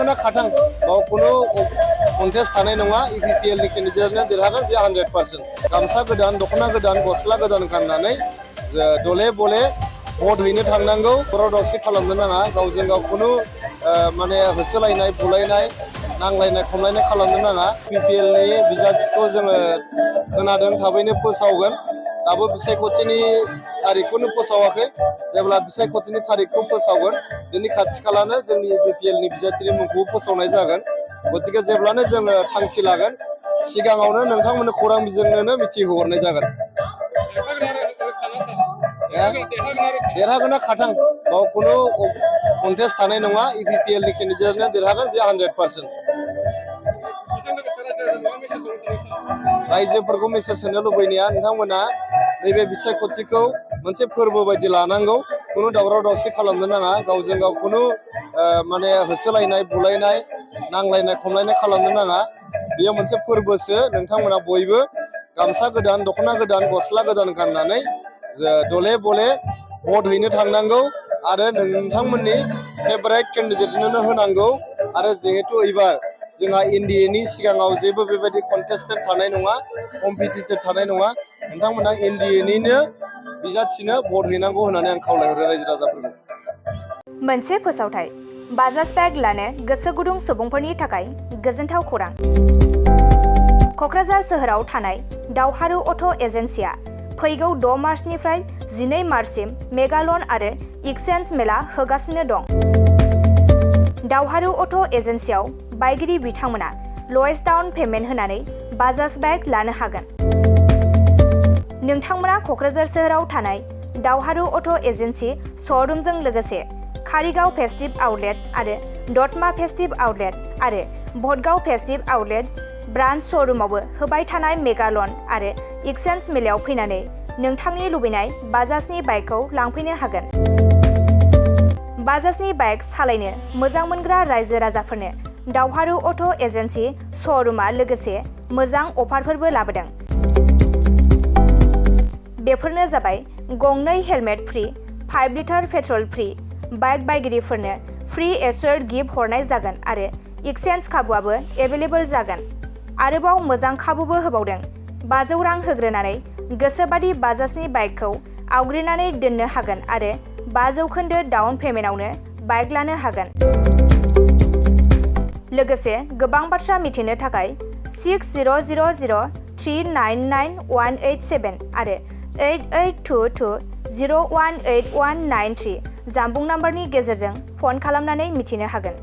देरहागोना खाथां बाव कुनु कन्टेस्ट थानाय नङा EPPL नि केन्डिडेटनो देरहागोन बे 100%। गामसा गोदान दख'ना गोदान गस्ला गोदान गाननानै दले बले भट हैनो थांनांगौ खर' दावसि खालामनो नाङा गावजों गाव कुनु माने होसोलायनाय बुलायनाय नांलायनाय खमलायनाय खालामनो नाङा EPPL नि बिजाथिखौ जोङो खोनादों थाबैनो फोसावगोन दाबो बिसायख'थिनि तारिखखौनो फोसावाखै जेब्ला बिसायख'थिनि तारिखखौ फोसावगोन बेनि खाथि खालानो जोंनि EPPL नि बिजाथिनि मुंखौ फोसावनाय जागोन गतिके जेब्लानो जोङो थांखि लागोन सिगाङावनो नोंथांमोननो खौरां बिजोंनोनो मिथिहोहरनाय जागोन देरहागोना खाथां बाव कुनु कन्टेस्ट थानाय नङा EPPL नि केन्डिडेटनो देरहागोन बे 100%। रायजोफोरखौ मेसेज होनो लुबैनाया नोंथांमोना नैबे बिसायख'थिखौ मोनसे फोरबो बायदि लानांगौ कुनु दावराव दावसि खालामनो नाङा गावजों गाव कुनु माने होसोलायनाय बुलायनाय नांलायनाय खमलायनाय खालामनो नाङा बेयो मोनसे फोरबोसो नोंथांमोना बयबो गामसा गोदान दख'ना गोदान गस्ला गोदान गाननानै दले बले भट हैनो थांनांगौ आरो नोंथांमोननि फेभराइट केन्डिडेटनोनो होनांगौ आरो जिहेतु एबार जोंहा NDA नि सिगाङाव जेबो बेबायदि कन्टेस्टेन्ट थानाय नङा कम्पिटिटर थानाय नङा नोंथांमोना NDA निनो बिजाथिनो भट हैनांगौ होननानै आं खावलायहरो रायजो राजाफोरखौ। मोनसे फोसावथाय बाजाज बेग लानो गोसो गुदुं सुबुंफोरनि थाखाय गोजोनथाव खौरां। क'क्राझार सोहोराव थानाय दावहारु अट' एजेन्सिया फैगौ 6 मार्चनिफ्राय 12 मार्चसिम मेगा लन आरो एक्सचेन्ज मेला होगासिनो दं। दावहारु अट' एजेन्सियाव बायगिरि बिथांमोना लवेस्ट डाउन पेमेन्ट होनानै बाजाज बेग लानो हागोन। नोंथांमोना क'क्राझार सोहोराव थानाय दावहारु अट' एजेन्सि श'रुमजों लोगोसे कारिगाव फेस्टिभ आउटलेट आरो दतमा फेस्टिभ आउटलेट आरो भटगाव फेस्टिभ आउटलेट ब्रान्च श'रुमावबो होबाय थानाय मेगा लन आरो एक्सचेन्ज मेलायाव फैनानै नोंथांनि लुबैनाय बाजाजनि बाइकखौ लांफैनो हागोन। बाजाजनि बाइक सालायनो मोजां मोनग्रा रायजो राजाफोरनो दावहारु अट' एजेन्सि श'रुमा लोगोसे मोजां अफारफोरबो लाबोदों। बेफोरनो जाबाय गंनै helmet free 5 litre petrol free bike बायगिरिफोरनो फ्रि एश्योर्ड गिफ्ट हरनाय जागोन आरो एक्सचेन्ज खाबुआबो एभेलेबल जागोन। आरोबाव मोजां खाबुबो होबावदों 500 रां होग्रोनानै गोसोबादि बाजाजनि बाइकखौ आवग्रिनानै दोननो हागोन आरो 5% डाउन पेमेन्टआवनो बाइक लानो हागोन। लोगोसे गोबां बाथ्रा मिथिनो थाखाय 6000399187 आरो 8822018193 जानबुं नाम्बारनि गेजेरजों फन खालामनानै मिथिनो हागोन।